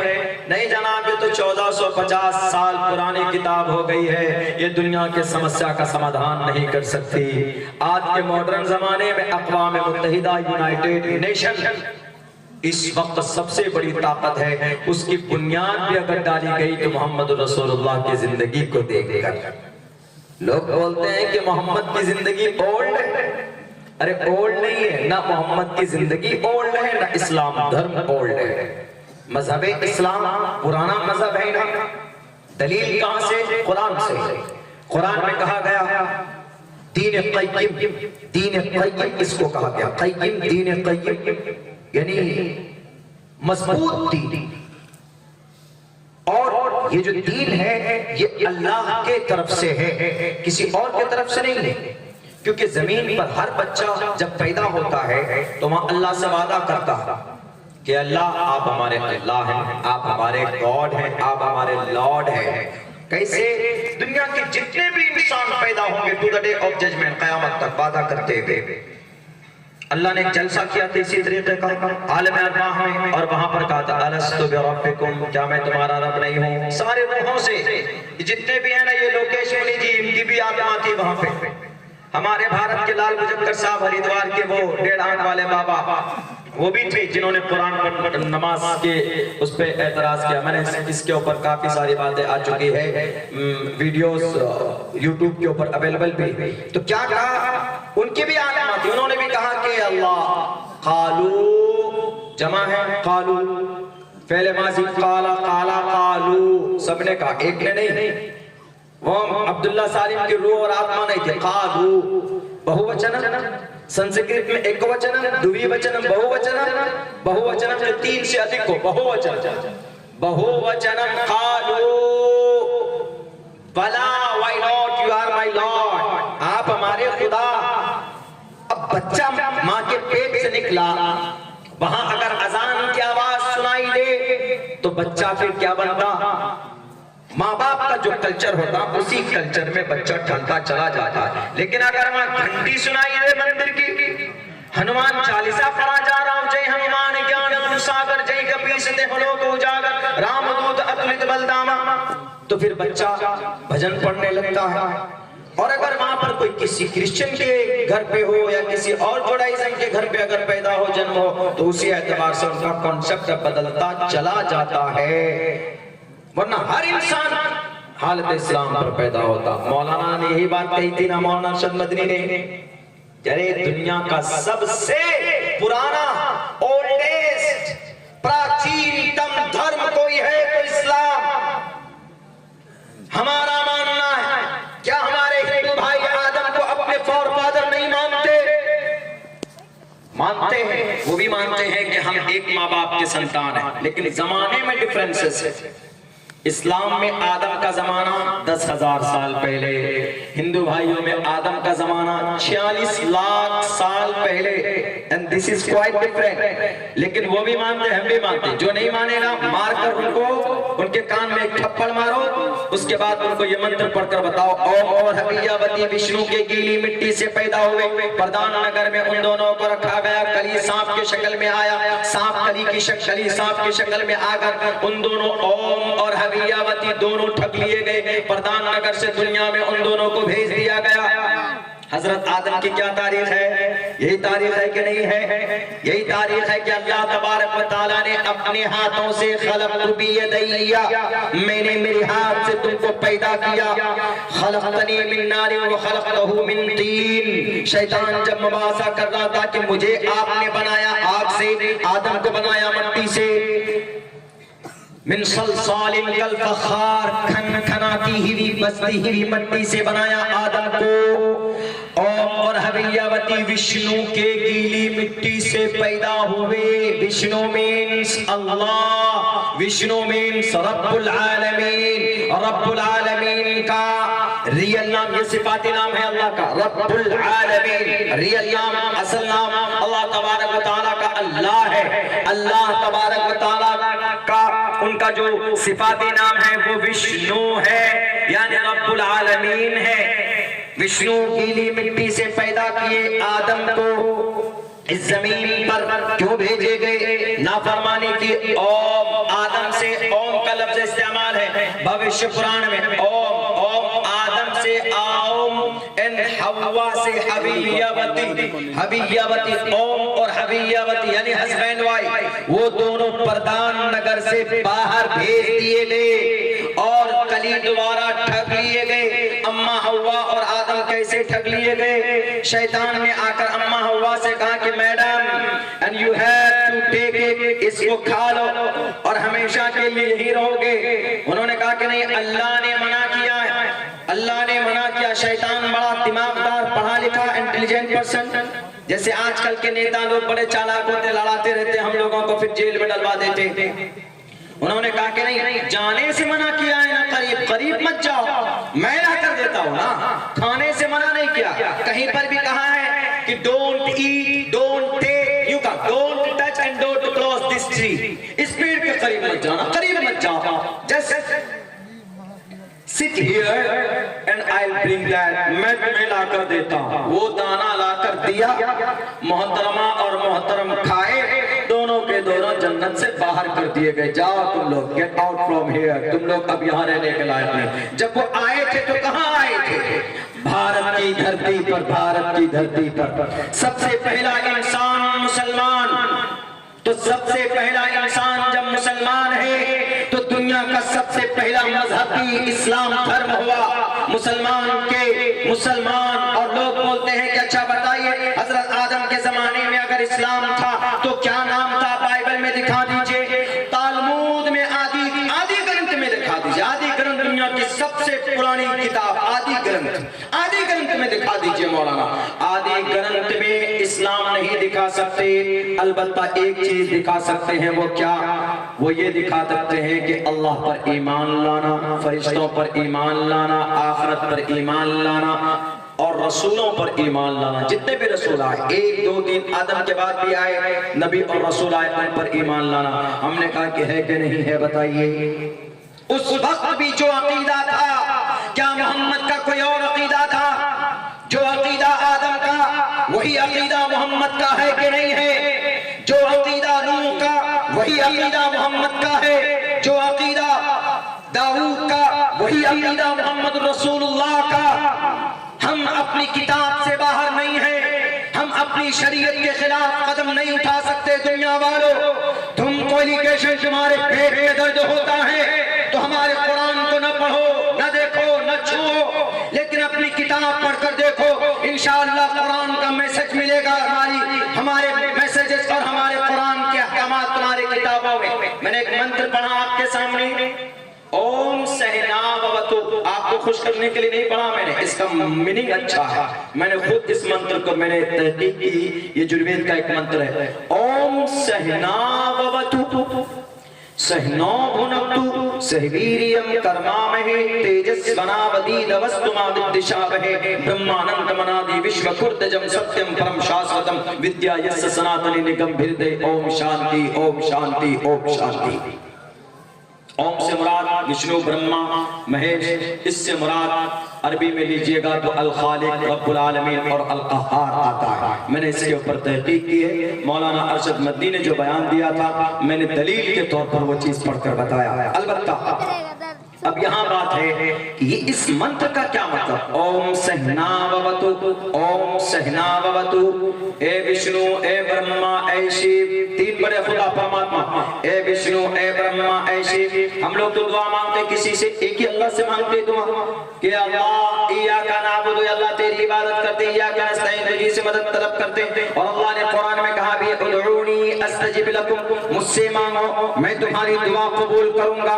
نہیں جناب یہ تو 1450 سال پرانی کتاب ہو گئی ہے یہ دنیا کے سمسیا کا سمادھان نہیں کر سکتی آج کے ماڈرن زمانے میں اقوام متحدہ یونائٹڈ نیشن اس وقت سب سے بڑی طاقت ہے اس کی بنیاد بھی اگر ڈالی گئی تو محمد رسول اللہ کی زندگی کو دیکھ کر لوگ بولتے ہیں کہ محمد کی زندگی اولڈ ہے ارے اولڈ نہیں ہے نہ محمد کی زندگی اولڈ ہے نہ اسلام دھرم اولڈ ہے مذہب اسلام پرانا مذہب ہے نا دلیل کہاں سے قرآن سے قرآن میں کہا گیا دین قیم اس کو کہا گیا قیم دین قیم یعنی مضبوط دین اور یہ جو دین ہے یہ اللہ کے طرف سے ہے کسی اور کے طرف سے نہیں ہے کیونکہ زمین پر ہر بچہ جب پیدا ہوتا ہے تو وہاں اللہ سے وعدہ کرتا ہے کہ اللہ آپ ہمارے اللہ ہیں آپ ہمارے گاڈ ہیں آپ ہمارے لارڈ ہیں کیسے دنیا کے جتنے بھی انسان پیدا ہوں گے to the day of judgement قیامت تک وعدہ کرتے ہوئے اللہ نے ایک جلسہ کیا تھا اسی طریقے کا عالم ارواح میں اور وہاں پر کہا تھا الستو بربکم کیا میں تمہارا رب نہیں ہوں سارے روحوں سے جتنے بھی ہیں نا یہ لوکیش منی جی ان کی بھی آتما تھی وہاں پہ ہمارے بھارت کے لال مظفر صاحب ہریدوار کے وہ 1.5 آنکھ والے بابا وہ بھی تھے جنہوں نے قرآن پر نماز کے اس پہ اعتراض کیا میں نے اس کے اوپر کافی ساری باتیں آ چکی ہے ویڈیوز یوٹیوب کے اوپر اویلیبل بھی تو کیا کہا ان کی بھی آتما تھی انہوں نے بھی کہا کہ اللہ قالو جمع ہے قالو فعل ماضی قالا قالا قالو سب نے کہا ایک نے نہیں وہ عبداللہ سالم کی روح اور آتما نہیں تھے قالو بہو وچنم سنسکرت میں ایک وچنم دوی وچنم بہو وچنم جو 3 سے ادھک ہو بہو وچنم قالو بلا why not you are my lord آپ ہمارے خدا اب بچہ ماں کے پیٹ سے نکلا وہاں اگر اذان کی آواز سنائی دے تو بچہ پھر کیا بنتا ماں باپ کا جو کلچر ہوتا اسی کلچر میں بچہ ڈھلتا چلا جاتا لیکن اگر وہاں گھنٹی سنائی دے مندر کی ہنومان چالیسا پڑھا جا رہا ہوں جے ہنومان گیان ساگر جے کپیس دے ہلو کو اجاگر رام دود اتلت بلداما تو پھر بچہ بھجن پڑھنے لگتا ہے اور اگر وہاں پر کوئی کسی کرسچن کے گھر پہ ہو یا کسی اور جوڈائزم کے گھر پہ اگر پیدا ہو جنم ہو تو اسی اعتبار سے ان کا کانسیپٹ بدلتا چلا جاتا ہے ورنہ ہر انسان حالت اسلام پر پیدا ہوتا مولانا نے یہی بات کہی تھی نا مولانا ارشد مدنی نے یعنی دنیا کا سب سے پرانا اولڈسٹ پراچین تم دھرم کوئی ہے تو اسلام ہمارا ماننا ہے کیا ہمارے ہندو بھائی آدم کو اپنے فور فادر نہیں مانتے ہیں وہ بھی مانتے ہیں کہ ہم ایک ماں باپ کے سنتان ہیں لیکن زمانے میں ڈیفرنسز ہے اسلام میں آدم کا زمانہ 10,000 سال پہلے ہندو بھائیوں میں آدم کا زمانہ 46 لاکھ سال پہلے and this is quite different لیکن وہ بھی مانتے ہم بھی مانتے جو نہیں مانے گا مار کر ان کو ان کے کان میں ایک تھپڑ مارو اس کے بعد ان کو یہ منتر پڑھ کر بتاؤ اوم اور حبیابتی وشنو کے گیلی مٹی سے پیدا ہوئے پردان نگر میں ان دونوں کو رکھا گیا کلی سانپ کے شکل میں آیا سانپ کلی کی شکل سانپ کی شکل میں آ کر ان دونوں اوم اور حبیبتی دونوں ٹھگ لیے گئے، پردان نگر سے دنیا میں ان دونوں کو بھیج دیا گیا۔ حضرت آدم کی کیا تاریخ ہے؟ یہی تاریخ ہے کہ نہیں ہے؟ یہی تاریخ ہے کہ اللہ تبارک و تعالیٰ نے اپنے ہاتھوں سے خلقت بیدی، میں نے میرے ہاتھ سے تم کو پیدا کیا، خلقتنی من نار و خلقتہ من طین۔ شیطان جب مباحثہ کر رہا تھا کہ مجھے آپ نے بنایا آگ سے، آدم کو بنایا مٹی سے، من صلصال کالفخار، کھنکھناتی ہوئی بستی ہوئی مٹی سے بنایا آدم کو۔ اوم اور حبیبتی وشنو کے گیلی مٹی سے پیدا ہوئے۔ وشنو مینس اللہ، وشنو مینس رب العالمین، رب العالمین کا ریئل نام، یہ صفاتی نام ہے اللہ کا، رب العالمین۔ ریئل نام، اصل نام اللہ تبارک و تعالیٰ کا اللہ ہے۔ اللہ تبارک و تعالیٰ کا ان کا جو صفاتی نام ہے وہ وشنو ہے، یعنی رب العالمین ہے۔ وشنو گیلی مٹی سے پیدا کیے آدم کو، اس زمین پر کیوں بھیجے گئے؟ نافرمانی کی۔ اوم، آدم سے اوم کا لفظ استعمال ہے بھوشیہ قرآن میں، اوم، اوم آدم سے اوم، ان حوا سے حبیبتی، حبیبتی اوم اور حبیبتی یعنی ہسبینڈ وائف، وہ دونوں پردان نگر سے باہر بھیج دیے گئے اور کلی دوبارہ ٹھگ لیے گئے۔ اماں حوا اور آدم کیسے ٹھگ لیے گئے؟ شیطان نے آ کر اماں حوا سے کہا کہ madam and you have to take it، اس کو کھا لو اور ہمیشہ کے لیے یہی رہو گے۔ انہوں نے کہا کہ نہیں، اللہ نے منع کیا ہے، اللہ نے منع کیا۔ شیطان بڑا دماغدار، پڑھا لکھا، انٹیلیجنٹ پرسن، جیسے آج کل کے نیتا لوگ بڑے چالاک ہوتے، لڑاتے رہتے ہم لوگوں کو، پھر جیل میں ڈلوا دیتے۔ انہوں نے کہا کہ نہیں، جانے سے منع کیا ہے نا، قریب قریب مت جاؤ، میں لا کر دیتا ہوں نا، کھانے سے منع نہیں کیا۔ کہیں پر بھی کہا ہے کہ ڈونٹ ایٹ، ڈونٹ ٹیک، یو کا don't touch and don't cross this tree, اس پیڑ کے قریب مت جانا، قریب مت جاؤ، just sit here and I'll bring that، میں تمہیں لا کر دیتا ہوں۔ وہ دانا لا کر دیا، محترمہ اور محترم کھائے، دونوں کے دونوں جنت سے باہر کر دیے گئے۔ جاؤ تم لوگ، get out from here، تم لوگ اب یہاں رہنے کے لائق نہیں۔ جب وہ آئے تھے تو کہاں آئے تھے؟ بھارت کی دھرتی پر، بھارت کی دھرتی پر سب سے پہلا انسان مسلمان، تو سب سے پہلا انسان جب مسلمان ہے تو دنیا کا سب سے پہلا مذہبی اسلام دھرم ہوا مسلمان کے مسلمان۔ اور لوگ بولتے ہیں کہ اچھا بتائیے حضرت آدم کے زمانے میں اگر اسلام تھا تو کیا نام تھا؟ بائبل میں دکھا دیجئے، تالمود میں، آدی گرنتھ میں دکھا دیجئے۔ آدی گرنتھ دنیا کی سب سے پرانی کتاب، آدی گرنتھ، آدی گرنتھ میں دکھا دیجئے مولانا۔ آدی گرنتھ میں اسلام نہیں دکھا سکتے، البتہ ایک چیز دکھا سکتے ہیں، وہ کیا؟ وہ یہ دکھا سکتے ہیں کہ اللہ پر ایمان لانا، فرشتوں پر ایمان لانا، آخرت پر ایمان لانا اور رسولوں پر ایمان لانا۔ جتنے بھی رسول آئے، 1 2 3 آدم کے بعد بھی آئے نبی اور رسول آئے، ان پر ایمان لانا۔ ہم نے کہا کہ ہے کہ نہیں ہے بتائیے۔ اس وقت بھی جو عقیدہ تھا، کیا محمد کا کوئی اور عقیدہ تھا؟ جو عقیدہ آدم کا وہی عقیدہ محمد کا ہے کہ نہیں ہے؟ جو عقیدہ نوح کا وہی عقیدہ محمد کا ہے؟ جو عقیدہ داؤد کا وہی عقیدہ محمد رسول اللہ کا۔ ہم اپنی کتاب سے باہر نہیں ہیں، ہم اپنی شریعت کے خلاف قدم نہیں اٹھا سکتے۔ دنیا والوں، تم کولیکیشن تمہارے پیٹ میں درد ہوتا ہے تو ہمارے قرآن کو نہ پڑھو، نہ دیکھو، نہ چھو، لیکن اپنی کتاب پڑھ کر دیکھو، انشاءاللہ قرآن کا میسج ملے گا، ہمارے میسیجز اور ہمارے قرآن کے احکامات تمہاری کتابوں میں۔ میں نے ایک منتر پڑھا آپ کے سامنے، اوم سہناوتو، آپ کو خوش کرنے کے لیے نہیں پڑھا میں نے، اس کا میننگ اچھا ہے، میں نے خود اس منتر کو میں نے تحقیق کی، یہ جروید کا ایک منتر ہے۔ اوم سہناوتو سہنو بھنکتو سہویریم کرمامہے تیجسوناودید وستماددشابہے برہمانند منادی وشوکردجم ستیم پرم شاسوتم ودیا یس سناتنی نگم بھردے۔ اوم شانتی، اوم شانتی، اوم شانتی۔ اوم سے مراد وشنو، برہما، مہیش، اس سے مراد عربی میں لیجئے گا تو الخالق، رب العالمین اور القہار آتا ہے۔ میں نے اس کے اوپر تحقیق کی ہے، مولانا ارشد مدنی نے جو بیان دیا تھا میں نے دلیل کے طور پر وہ چیز پڑھ کر بتایا ہے۔ البتہ اب یہاں بات ہے کہ یہ اس منتر کا کیا مطلب؟ اوم سہنا ووتو، اوم سہنا ووتو، اے وشنو اے برہما اے شیو، تین بڑے خدا پرماتما، اے وشنو اے برہما اے شیو۔ ہم لوگ تو دعا مانگتے کسی سے، ایک ہی اللہ سے مانگتے دعا کہ اللہ ایاکا نعبد، اللہ تیری عبادت کرتے، ایاکا نستعین تجھی سے مدد طلب کرتے، اور اللہ نے قرآن میں کہا بھی ادعونی استجب لکم، مجھ سے مانگو میں تمہاری دعا قبول کروں گا۔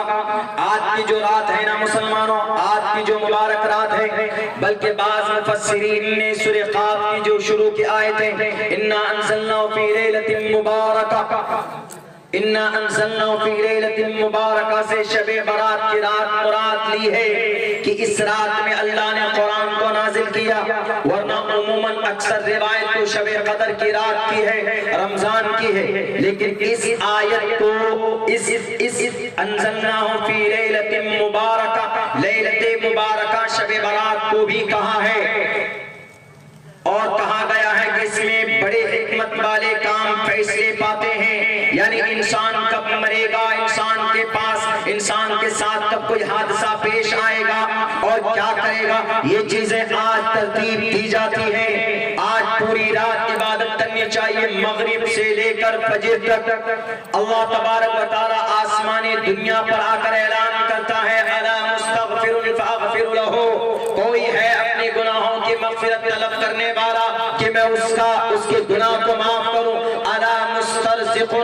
آج کی جو رات ہے نا مسلمانوں، آج کی جو مبارک رات ہے، بلکہ بعض مفسرین نے سورہ قاف کی جو شروع کی آیتیں انا انزلنا فی لیلۃ مبارکہ، انا انزلنا فی لیلۃ مبارکہ سے شب برات کی رات مراد لی ہے کہ اس رات میں اللہ نے قرآن کو نازل کیا، ورنہ عموماً اکثر روایت تو شب قدر کی رات کی ہے، رمضان کی ہے، لیکن اس آیت کو اس انزلنا فی لیلۃ مبارکہ، لیلۃ مبارکہ شب برات کو بھی کہا ہے، اور کہا گیا ہے کہ اس میں بڑے حکمت والے کام فیصلے پاتے ہیں، یعنی انسان کب مرے گا، انسان کے پاس، انسان کے ساتھ کب کوئی حادثہ پیش آئے گا اور کیا کرے گا، یہ چیزیں آج ترتیب دی جاتی ہیں۔ آج پوری رات عبادت کرنی چاہیے، مغرب سے لے کر فجر تک۔ اللہ تبارک و تعالی آسمانی دنیا پر آ کر اعلان کرتا ہے الا مستغفر فاغفر لہ، کوئی ہے اپنے گناہوں کی مغفرت طلب کرنے والا کہ میں اس کے گناہ کو معاف کروں، الا مسترزق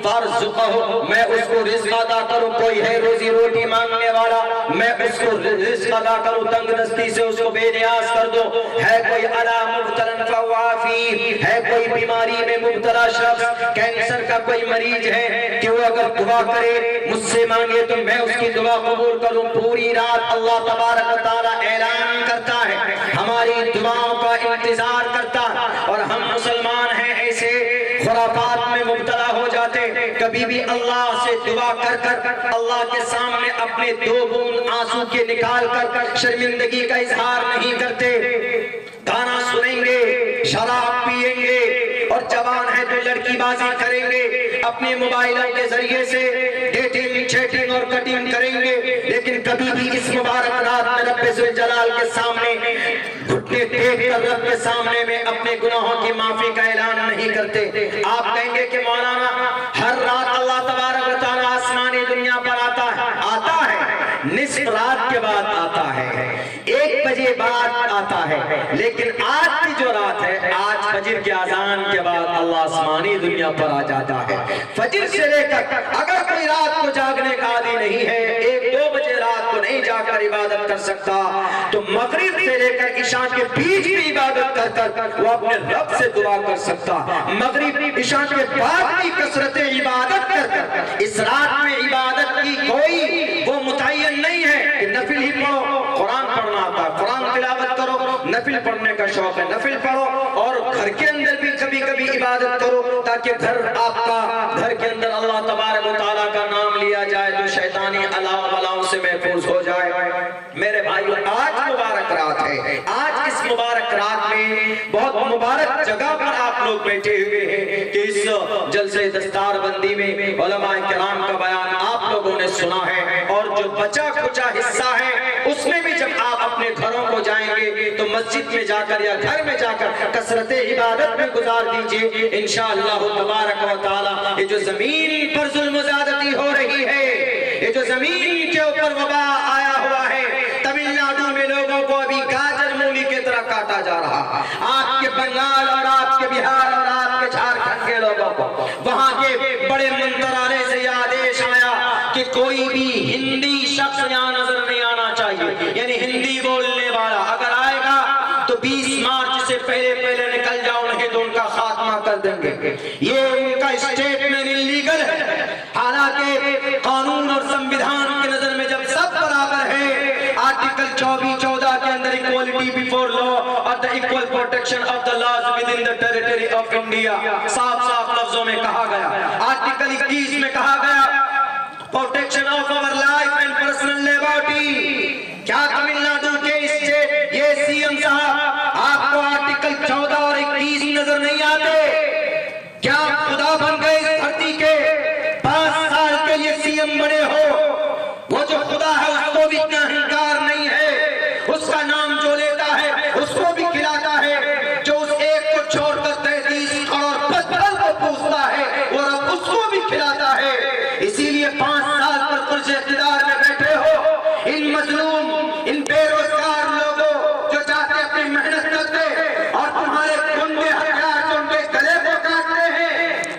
فارزقہ، میں اس کو رزق عطا کروں، کوئی ہے روزی روٹی مانگنے والا میں اس کو رزق عطا کروں، تنگ دستی سے اس کو بے نیاز کر دو، ہے کوئی الا مبتلا فوافی، ہے کوئی بیماری میں مبتلا شخص، کینسر کا کوئی مریض ہے کہ وہ اگر دعا کرے مجھ سے مانگے تو میں اس کی دعا قبول کروں۔ پوری رات اللہ تبارک و تعالی اعلان کرتا ہے، ہماری دعاؤں کا انتظار کرتا ہے، اور ہم مسلمان ہیں ایسے خرافات میں مبتلا ہو جاتے، کبھی بھی اللہ سے دعا کر کر اللہ کے سامنے اپنے دو بوند آنسو کے نکال کر شرمندگی کا اظہار نہیں کرتے، گانا سنیں گے، شراب پیئیں گے، اور جوان ہے تو لڑکی بازی کریں گے، اپنے موبائلوں کے ذریعے سے ڈیٹنگ چیٹنگ اور کٹنگ کریں گے، لیکن کبھی بھی اس مبارک رات میں رب ذوالجلال کے سامنے گھٹنے ٹیک کر رب کے سامنے میں اپنے گناہوں کی معافی کا اعلان نہیں کرتے۔ آپ کہیں گے کہ مولانا ہر رات اللہ تبارک و تعالی آسمانی دنیا پر آتا ہے، نصف رات کے بعد آتا ہے، 1 بجے بعد آتا ہے، لیکن آج کی جو رات ہے، آج فجر کی اذان کے بعد اللہ آسمانی دنیا پر آ جاتا ہے۔ فجر سے لے کر اگر کوئی رات کو جاگنے کا عادی نہیں ہے، 1-2 بجے رات کو نہیں جا کر عبادت کر سکتا، تو مغرب سے لے کر عشاء کے بیچ بھی عبادت کر کر وہ اپنے رب سے دعا کر سکتا، مغرب عشاء کے بعد بھی کثرت عبادت کر کر اس رات میں عبادت کی کوئی وہ متعین نہیں ہے کہ نفل ہی پڑھو، قرآن پڑھنا آتا ہے قرآن تلاوت کرو، نفل پڑھنے کا شوق ہے نفل پڑھو، اور گھر کے اندر بھی کبھی کبھی عبادت کرو تاکہ گھر کے اندر اللہ تبارک و تعالیٰ کا نام لیا جائے تو شیطانی بلاؤں سے محفوظ ہو جائے۔ میرے بھائیو آج مبارک رات ہے، آج اس مبارک رات میں بہت مبارک جگہ پر آپ لوگ بیٹھے ہوئے ہیں کہ اس جلسے دستار بندی میں علماء کرام کا بیان آپ لوگوں نے سنا ہے، اور جو بچا کچا حصہ ہے اس میں بھی جب آپ اپنے گھروں کو جائیں گے تو مسجد میں جا کر یا گھر میں جا کر کثرت عبادت میں گزار دیجئے، انشاءاللہ تبارک و تعالی۔ یہ جو زمین پر ظلم و زیادتی ہو رہی ہے، یہ جو زمین کے اوپر وبا آیا ہوا ہے، تمل ناڈو میں لوگوں کو ابھی گاجر مولی کی طرح کاٹا جا رہا، آپ کے بنگال اور آپ کے بہار اور آپ کے جھارکھنڈ کے لوگوں کو وہاں کے بڑے منترانے سے یہ آدیش آیا کہ کوئی بھی ہندی شخص یہاں نظر نہیں آنا چاہیے، یعنی ہندی بولنے والا اگر آئے گا تو 20 مارچ سے پہلے نکل جاؤ، نہیں تو ان کا خاتمہ کر دیں گے۔ یہ ان کا اسٹیٹمنٹ انلیگل ہے، حالانکہ قانون اور سمویدھان کی نظر میں جب سب برابر ہے، آرٹیکل 24-14 کے اندر equality before law اور the equal protection of the laws within the territory of India صاف لفظوں میں کہا گیا۔ آرٹیکل 21 میں کہا گیا protection of our life and personal liberty۔ کیا تمل ناڈو کے اسٹیٹ یہ سی ایم صاحب آپ کو آرٹیکل 14 اور 21 نظر نہیں آتے؟ کیا خدا بن گئے اس دھرتی کے 5 سال کے یہ سی ایم بنے ہو؟ وہ جو خدا ہے اس کو بھی نام جو لیتا ہے اس کو بھی کھلاتا ہے، جو اس ایک کو چھوڑ کر 33 کروڑ پتھر کو پوچھتا ہے وہ رب اس کو بھی کھلاتا ہے۔ اسی لیے 5